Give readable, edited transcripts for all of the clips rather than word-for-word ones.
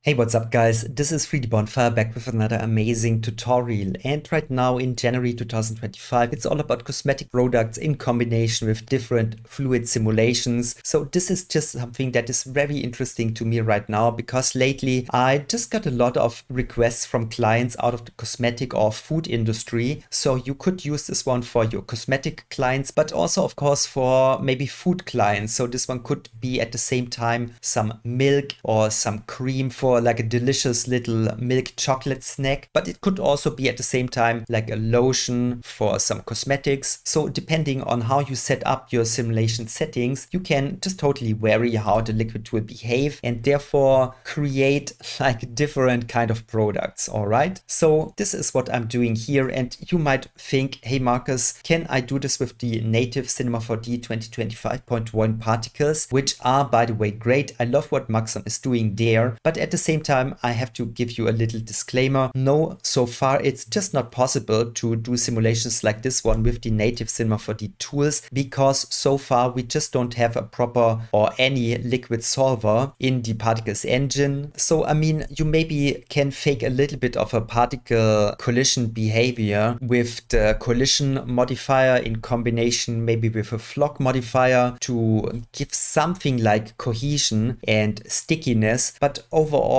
Hey, what's up guys? This is 3D Bonfire back with another amazing tutorial, and right now in January 2025 it's all about cosmetic products in combination with different fluid simulations. So this is just something that is very interesting to me right now because lately I just got a lot of requests from clients out of the cosmetic or food industry. So you could use this one for your cosmetic clients, but also of course for maybe food clients. So this one could be at the same time some milk or some cream for like a delicious little milk chocolate snack, but it could also be at the same time like a lotion for some cosmetics. So depending on how you set up your simulation settings, you can just totally vary how the liquid will behave and therefore create like different kind of products. All right, so this is what I'm doing here, and you might think, hey Marcus, can I do this with the native Cinema 4D 2025.1 particles, which are by the way great. I love what Maxon is doing there, but at the same time I have to give you a little disclaimer. No, so far it's just not possible to do simulations like this one with the native Cinema 4D tools, because so far we just don't have a proper or any liquid solver in the particles engine. So I mean, you maybe can fake a little bit of a particle collision behavior with the collision modifier in combination maybe with a flock modifier to give something like cohesion and stickiness, but overall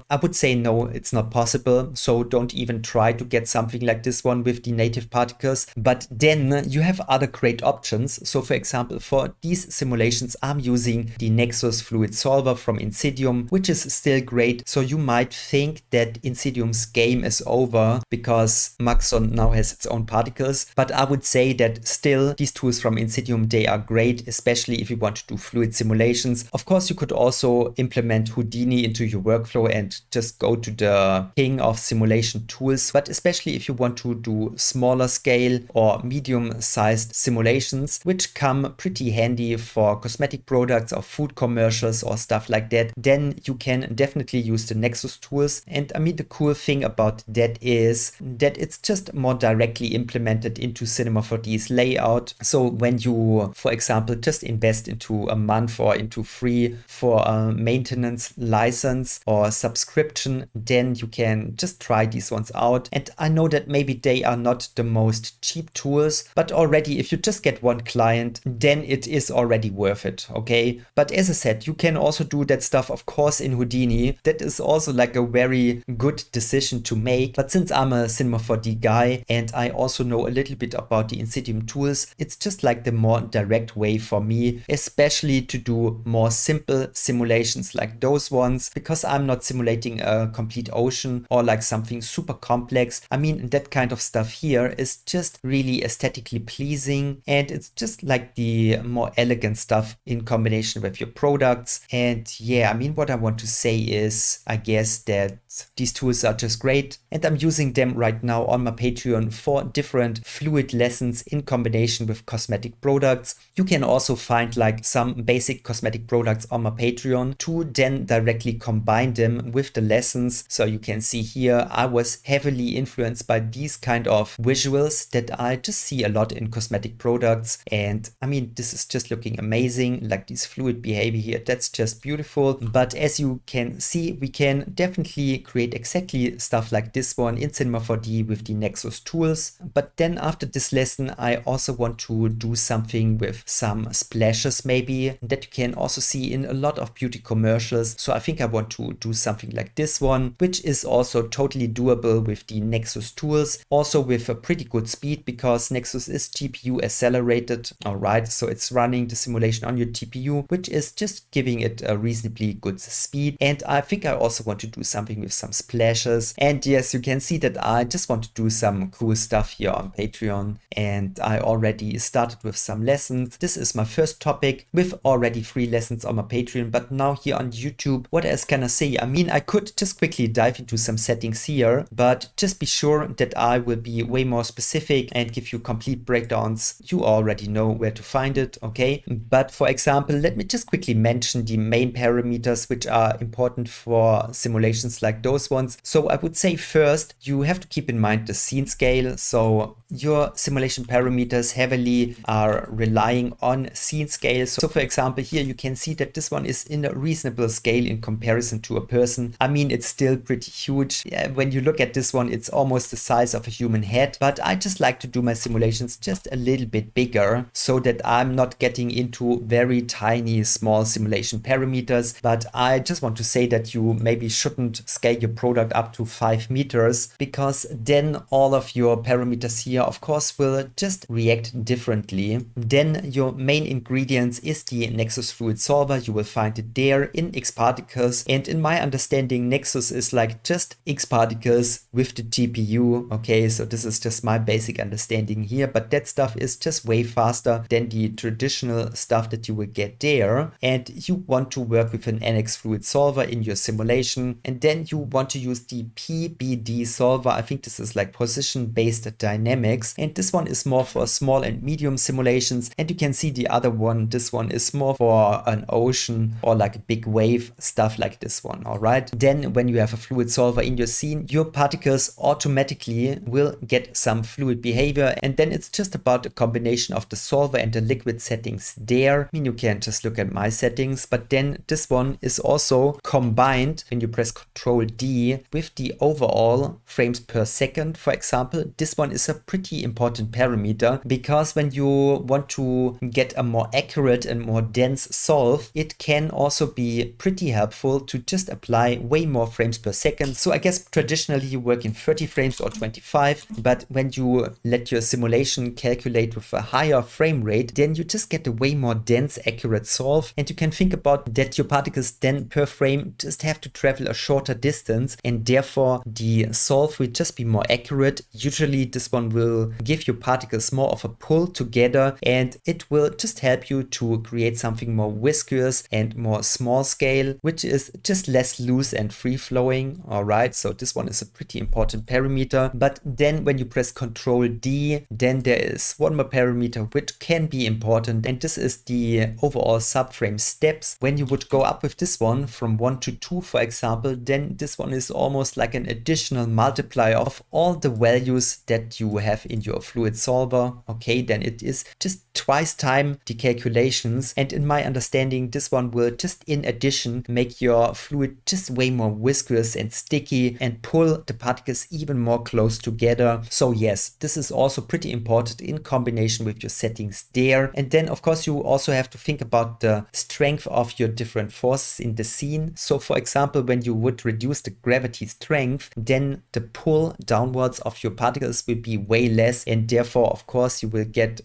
I would say no, it's not possible. So don't even try to get something like this one with the native particles. But then you have other great options. So for example, for these simulations I'm using the Viscous Fluid Solver from Insidium, which is still great. So you might think that Insidium's game is over because Maxon now has its own particles, but I would say that still these tools from Insidium, they are great, especially if you want to do fluid simulations. Of course, you could also implement Houdini into your workflow and just go to the king of simulation tools, but especially if you want to do smaller scale or medium-sized simulations, which come pretty handy for cosmetic products or food commercials or stuff like that, then you can definitely use the Nexus tools. And I mean, the cool thing about that is that it's just more directly implemented into Cinema 4D's layout. So when you, for example, just invest into a month or into free for a maintenance license or subscription, then you can just try these ones out. And I know that maybe they are not the most cheap tools, but already if you just get one client, then it is already worth it, okay? But as I said, you can also do that stuff, of course, in Houdini. That is also like a very good decision to make. But since I'm a Cinema 4D guy and I also know a little bit about the Insidium tools, it's just like the more direct way for me, especially to do more simple simulations like those ones, because I'm not simulating a complete ocean or like something super complex. I mean, that kind of stuff here is just really aesthetically pleasing, and it's just like the more elegant stuff in combination with your products. And yeah, I mean, what I want to say is, I guess that these tools are just great, and I'm using them right now on my Patreon for different fluid lessons in combination with cosmetic products. You can also find like some basic cosmetic products on my Patreon to then directly combine them with the lessons. So you can see here I was heavily influenced by these kind of visuals that I just see a lot in cosmetic products. And I mean, this is just looking amazing, like this fluid behavior here, that's just beautiful. But as you can see, we can definitely create exactly stuff like this one in Cinema 4D with the Nexus tools. But then after this lesson, I also want to do something with some splashes maybe that you can also see in a lot of beauty commercials. So I think I want to do something like this one, which is also totally doable with the Nexus tools, also with a pretty good speed because Nexus is GPU accelerated. All right, so it's running the simulation on your GPU, which is just giving it a reasonably good speed. And I think I also want to do something with some splashes. And yes, you can see that I just want to do some cool stuff here on Patreon, and I already started with some lessons. This is my first topic with already 3 lessons on my Patreon, but now here on YouTube, what else can I say? I mean, I could just quickly dive into some settings here, but just be sure that I will be way more specific and give you complete breakdowns. You already know where to find it, okay? But for example, let me just quickly mention the main parameters which are important for simulations like those ones. So I would say first, you have to keep in mind the scene scale. So your simulation parameters heavily are relying on scene scale. So for example, here you can see that this one is in a reasonable scale in comparison to a person. I mean, it's still pretty huge. Yeah, when you look at this one, it's almost the size of a human head, but I just like to do my simulations just a little bit bigger so that I'm not getting into very tiny, small simulation parameters. But I just want to say that you maybe shouldn't scale your product up to 5 meters, because then all of your parameters here, of course, will just react differently. Then your main ingredients is the Nexus Fluid Solver. You will find it there in X particles. And in my understanding, Nexus is like just X particles with the GPU. Okay, so this is just my basic understanding here, but that stuff is just way faster than the traditional stuff that you will get there. And you want to work with an NX Fluid Solver in your simulation, and then you want to use the PBD solver. I think this is like position-based dynamics, and this one is more for small and medium simulations. And you can see the other one, this one is more for an ocean or like a big wave, stuff like this one. All right, then when you have a fluid solver in your scene, your particles automatically will get some fluid behavior, and then it's just about a combination of the solver and the liquid settings there. I mean, you can just look at my settings, but then this one is also combined when you press Ctrl D with the overall frames per second. For example, this one is a pretty important parameter, because when you want to get a more accurate and more dense solve, it can also be pretty helpful to just apply way more frames per second. So I guess traditionally you work in 30 frames or 25, but when you let your simulation calculate with a higher frame rate, then you just get a way more dense, accurate solve. And you can think about that your particles then per frame just have to travel a shorter distance, and therefore the solve will just be more accurate. Usually this one will give your particles more of a pull together, and it will just help you to create something more viscous and more small scale, which is just less loose and free flowing. All right, so this one is a pretty important parameter. But then when you press Ctrl D, then there is one more parameter which can be important, and this is the overall subframe steps. When you would go up with this one from 1 to 2, for example, then this one is almost like an additional multiplier of all the values that you have in your fluid solver. Okay, then it is just twice time the calculations, and in my understanding this one will just in addition make your fluid just way more viscous and sticky and pull the particles even more close together. So yes, this is also pretty important in combination with your settings there. And then of course you also have to think about the strength of your different forces in the scene. So for example, when you would reduce the gravity strength, then the pull downwards of your particles will be way less, and therefore of course you will get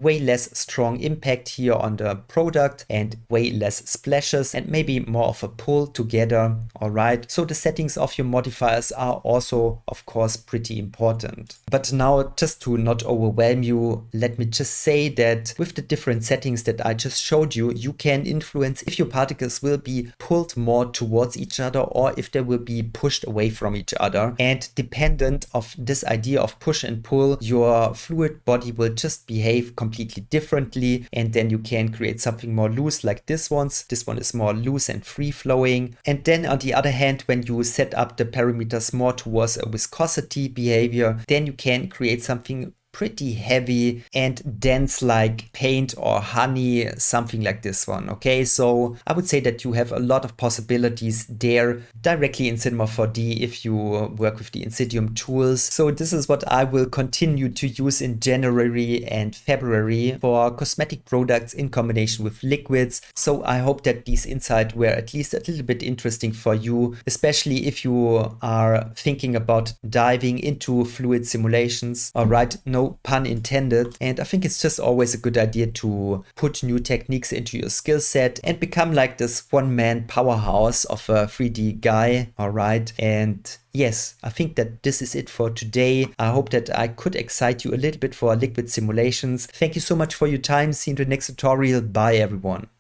way less strong impact here on the product and way less splashes and maybe more of a pull together. All right, so the settings of your modifiers are also of course pretty important. But now, just to not overwhelm you, let me just say that with the different settings that I just showed you, you can influence if your particles will be pulled more towards each other or if they will be pushed away from each other. And dependent of this idea of push and pull, your fluid body will just behave completely differently, and then you can create something more loose like this one. This one is more loose and free flowing. And then on the other hand, when you set up the parameters more towards a viscosity behavior, then you can create something pretty heavy and dense like paint or honey, something like this one. Okay, so I would say that you have a lot of possibilities there directly in Cinema 4D if you work with the Insidium tools. So this is what I will continue to use in January and February for cosmetic products in combination with liquids. So I hope that these insights were at least a little bit interesting for you, especially if you are thinking about diving into fluid simulations. All right, no pun intended. And I think it's just always a good idea to put new techniques into your skill set and become like this one-man powerhouse of a 3D guy. All right, and yes, I think that this is it for today. I hope that I could excite you a little bit for liquid simulations. Thank you so much for your time. See you in the next tutorial. Bye everyone.